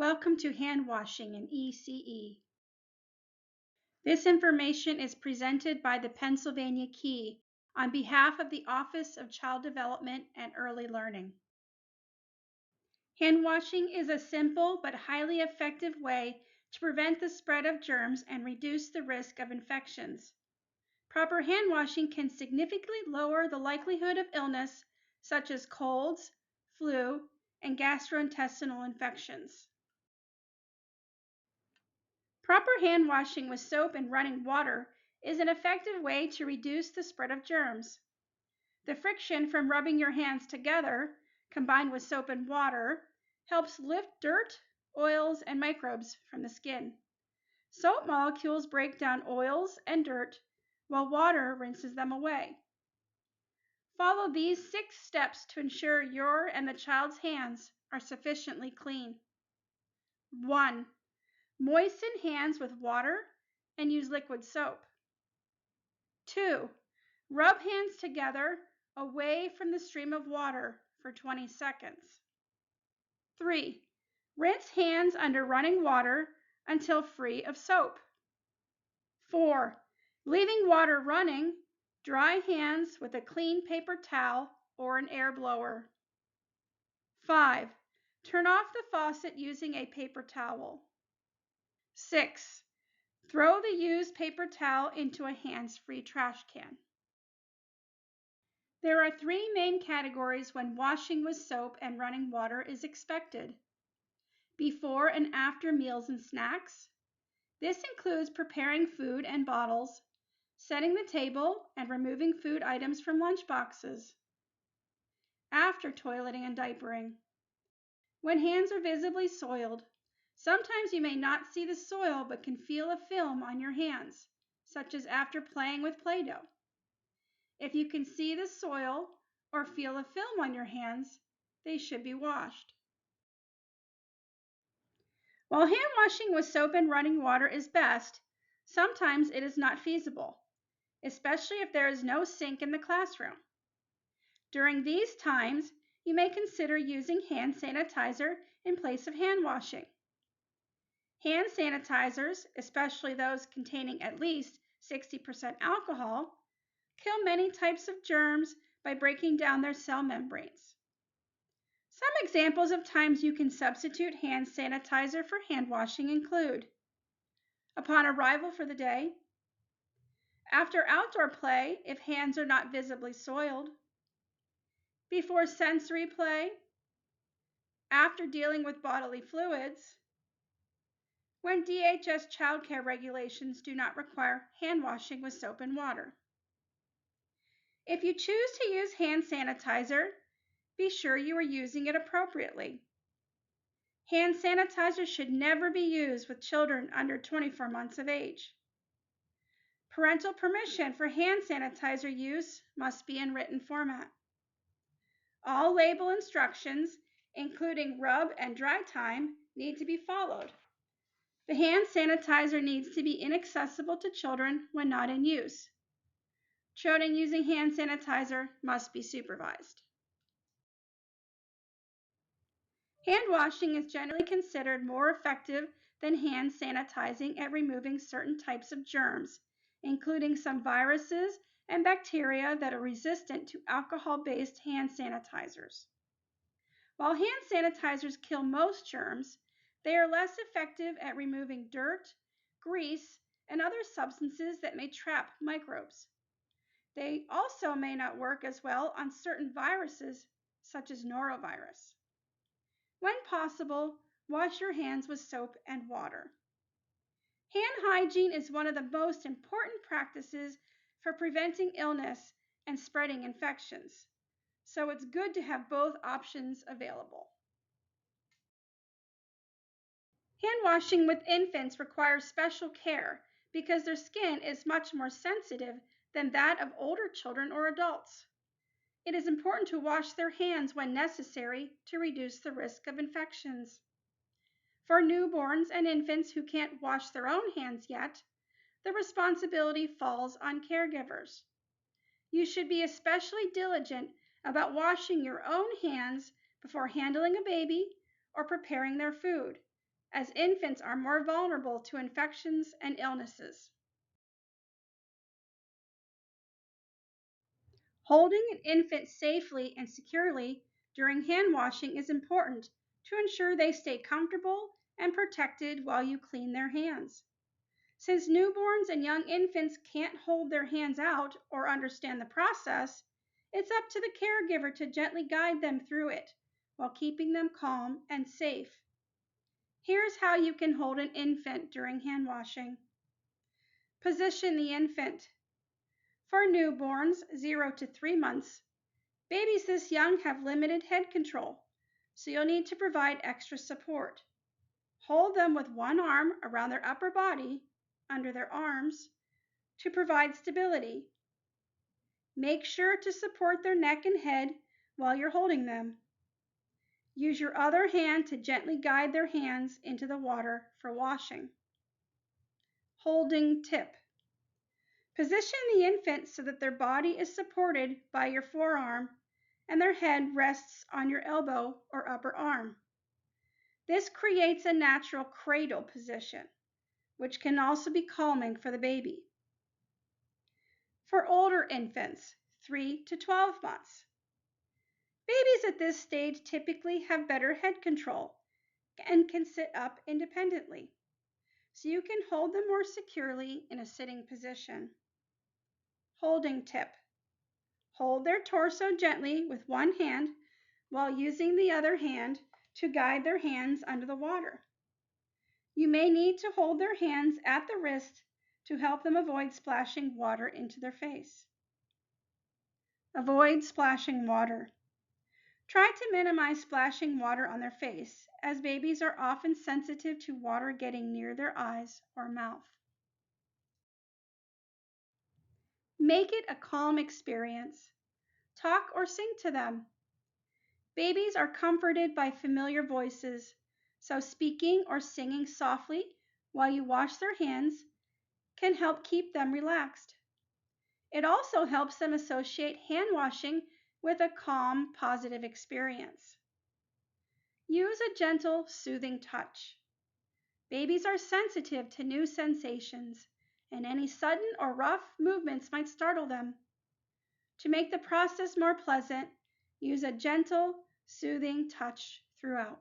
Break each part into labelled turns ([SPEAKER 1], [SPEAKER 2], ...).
[SPEAKER 1] Welcome to Handwashing in ECE. This information is presented by the Pennsylvania Key on behalf of the Office of Child Development and Early Learning. Handwashing is a simple but highly effective way to prevent the spread of germs and reduce the risk of infections. Proper handwashing can significantly lower the likelihood of illness such as colds, flu, and gastrointestinal infections. Proper hand washing with soap and running water is an effective way to reduce the spread of germs. The friction from rubbing your hands together, combined with soap and water, helps lift dirt, oils, and microbes from the skin. Soap molecules break down oils and dirt, while water rinses them away. Follow these 6 steps to ensure your and the child's hands are sufficiently clean. 1. Moisten hands with water and use liquid soap. 2. Rub hands together away from the stream of water for 20 seconds. 3. Rinse hands under running water until free of soap. 4. Leaving water running, dry hands with a clean paper towel or an air blower. 5. Turn off the faucet using a paper towel. 6. Throw the used paper towel into a hands-free trash can. There are 3 main categories when washing with soap and running water is expected. Before and after meals and snacks. This includes preparing food and bottles, setting the table, and removing food items from lunch boxes. After toileting and diapering. When hands are visibly soiled. Sometimes you may not see the soil but can feel a film on your hands, such as after playing with Play-Doh. If you can see the soil or feel a film on your hands, they should be washed. While hand washing with soap and running water is best, sometimes it is not feasible, especially if there is no sink in the classroom. During these times, you may consider using hand sanitizer in place of hand washing. Hand sanitizers, especially those containing at least 60% alcohol, kill many types of germs by breaking down their cell membranes. Some examples of times you can substitute hand sanitizer for hand washing include upon arrival for the day, after outdoor play if hands are not visibly soiled, before sensory play, after dealing with bodily fluids, when DHS childcare regulations do not require hand washing with soap and water. If you choose to use hand sanitizer, be sure you are using it appropriately. Hand sanitizer should never be used with children under 24 months of age. Parental permission for hand sanitizer use must be in written format. All label instructions, including rub and dry time, need to be followed. The hand sanitizer needs to be inaccessible to children when not in use. Children using hand sanitizer must be supervised. Hand washing is generally considered more effective than hand sanitizing at removing certain types of germs, including some viruses and bacteria that are resistant to alcohol-based hand sanitizers. While hand sanitizers kill most germs, they are less effective at removing dirt, grease, and other substances that may trap microbes. They also may not work as well on certain viruses, such as norovirus. When possible, wash your hands with soap and water. Hand hygiene is one of the most important practices for preventing illness and spreading infections, so it's good to have both options available. Hand washing with infants requires special care because their skin is much more sensitive than that of older children or adults. It is important to wash their hands when necessary to reduce the risk of infections. For newborns and infants who can't wash their own hands yet, the responsibility falls on caregivers. You should be especially diligent about washing your own hands before handling a baby or preparing their food, as infants are more vulnerable to infections and illnesses. Holding an infant safely and securely during hand washing is important to ensure they stay comfortable and protected while you clean their hands. Since newborns and young infants can't hold their hands out or understand the process, it's up to the caregiver to gently guide them through it while keeping them calm and safe. Here's how you can hold an infant during hand washing. Position the infant. For newborns 0 to 3 months, babies this young have limited head control, so you'll need to provide extra support. Hold them with one arm around their upper body, under their arms, to provide stability. Make sure to support their neck and head while you're holding them. Use your other hand to gently guide their hands into the water for washing. Holding tip. Position the infant so that their body is supported by your forearm and their head rests on your elbow or upper arm. This creates a natural cradle position, which can also be calming for the baby. For older infants, 3 to 12 months, babies at this stage typically have better head control and can sit up independently, so you can hold them more securely in a sitting position. Holding tip. Hold their torso gently with one hand while using the other hand to guide their hands under the water. You may need to hold their hands at the wrist to help them avoid splashing water into their face. Avoid splashing water. Try to minimize splashing water on their face, as babies are often sensitive to water getting near their eyes or mouth. Make it a calm experience. Talk or sing to them. Babies are comforted by familiar voices, so speaking or singing softly while you wash their hands can help keep them relaxed. It also helps them associate hand washing with a calm, positive experience. Use a gentle, soothing touch. Babies are sensitive to new sensations, and any sudden or rough movements might startle them. To make the process more pleasant, use a gentle, soothing touch throughout.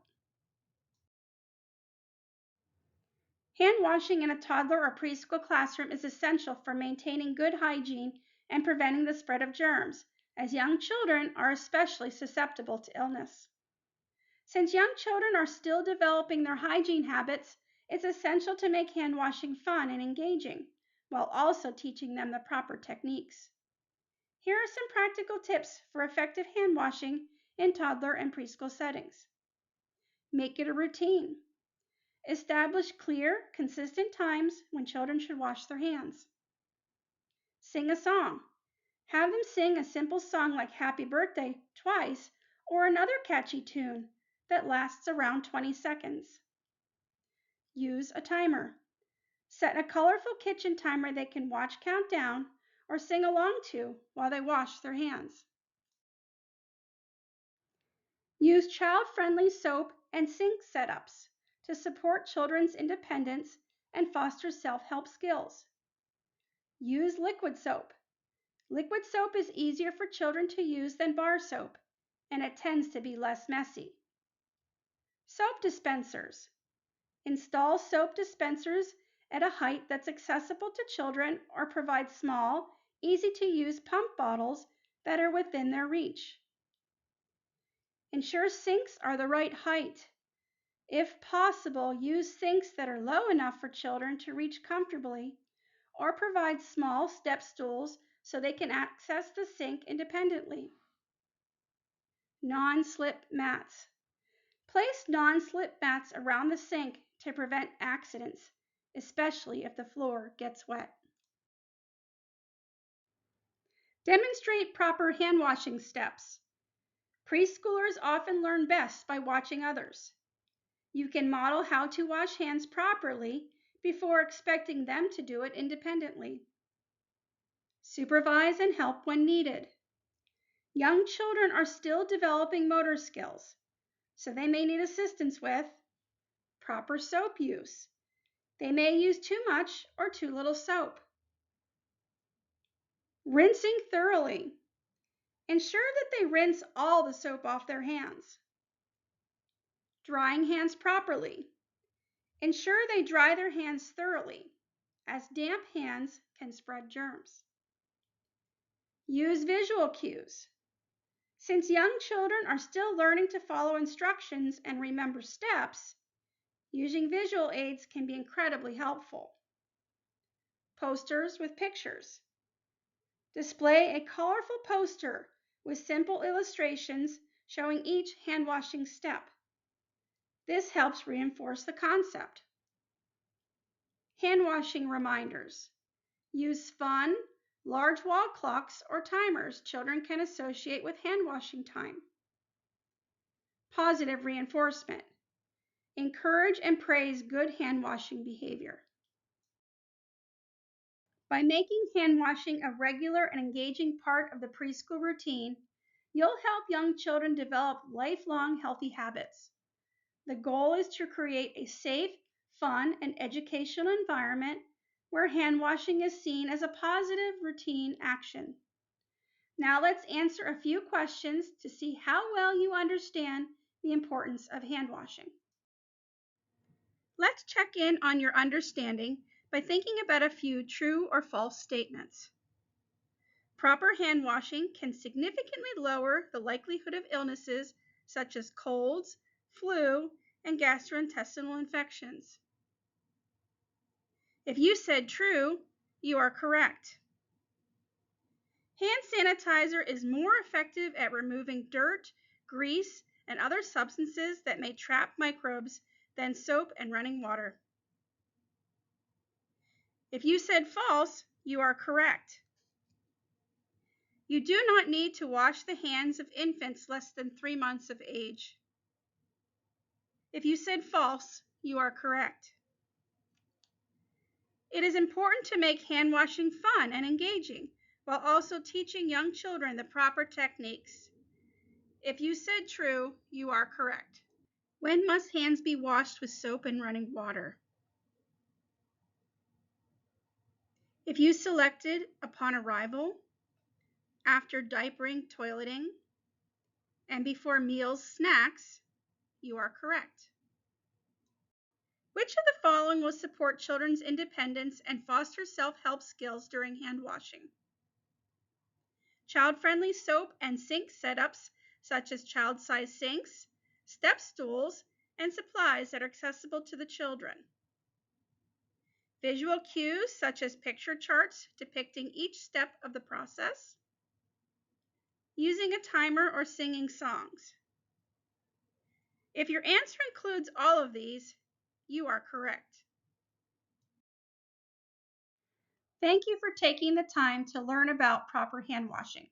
[SPEAKER 1] Hand washing in a toddler or preschool classroom is essential for maintaining good hygiene and preventing the spread of germs, as young children are especially susceptible to illness. Since young children are still developing their hygiene habits, it's essential to make hand washing fun and engaging, while also teaching them the proper techniques. Here are some practical tips for effective hand washing in toddler and preschool settings. Make it a routine. Establish clear, consistent times when children should wash their hands. Sing a song. Have them sing a simple song like Happy Birthday twice or another catchy tune that lasts around 20 seconds. Use a timer. Set a colorful kitchen timer they can watch count down or sing along to while they wash their hands. Use child-friendly soap and sink setups to support children's independence and foster self-help skills. Use liquid soap. Liquid soap is easier for children to use than bar soap, and it tends to be less messy. Soap dispensers. Install soap dispensers at a height that's accessible to children or provide small, easy-to-use pump bottles that are within their reach. Ensure sinks are the right height. If possible, use sinks that are low enough for children to reach comfortably, or provide small step stools so they can access the sink independently. Non-slip mats. Place non-slip mats around the sink to prevent accidents, especially if the floor gets wet. Demonstrate proper hand washing steps. Preschoolers often learn best by watching others. You can model how to wash hands properly before expecting them to do it independently. Supervise and help when needed. Young children are still developing motor skills, so they may need assistance with Proper soap use. They may use too much or too little soap. Rinsing thoroughly. Ensure that they rinse all the soap off their hands. Drying hands properly. Ensure they dry their hands thoroughly, as damp hands can spread germs. Use visual cues. Since young children are still learning to follow instructions and remember steps, using visual aids can be incredibly helpful. Posters with pictures. Display a colorful poster with simple illustrations showing each hand washing step. This helps reinforce the concept. Hand washing reminders. Use fun, large wall clocks or timers children can associate with hand washing time. Positive reinforcement. Encourage and praise good hand washing behavior. By making hand washing a regular and engaging part of the preschool routine, you'll help young children develop lifelong healthy habits. The goal is to create a safe, fun, and educational environment where hand washing is seen as a positive routine action. Now let's answer a few questions to see how well you understand the importance of hand washing. Let's check in on your understanding by thinking about a few true or false statements. Proper hand washing can significantly lower the likelihood of illnesses such as colds, flu, and gastrointestinal infections. If you said true, you are correct. Hand sanitizer is more effective at removing dirt, grease, and other substances that may trap microbes than soap and running water. If you said false, you are correct. You do not need to wash the hands of infants less than 3 months of age. If you said false, you are correct. It is important to make hand washing fun and engaging while also teaching young children the proper techniques. If you said true, you are correct. When must hands be washed with soap and running water? If you selected upon arrival, after diapering, toileting, and before meals, snacks, you are correct. Which of the following will support children's independence and foster self-help skills during hand washing? Child-friendly soap and sink setups such as child-sized sinks, step stools, and supplies that are accessible to the children. Visual cues such as picture charts depicting each step of the process. Using a timer or singing songs. If your answer includes all of these, you are correct. Thank you for taking the time to learn about proper hand washing.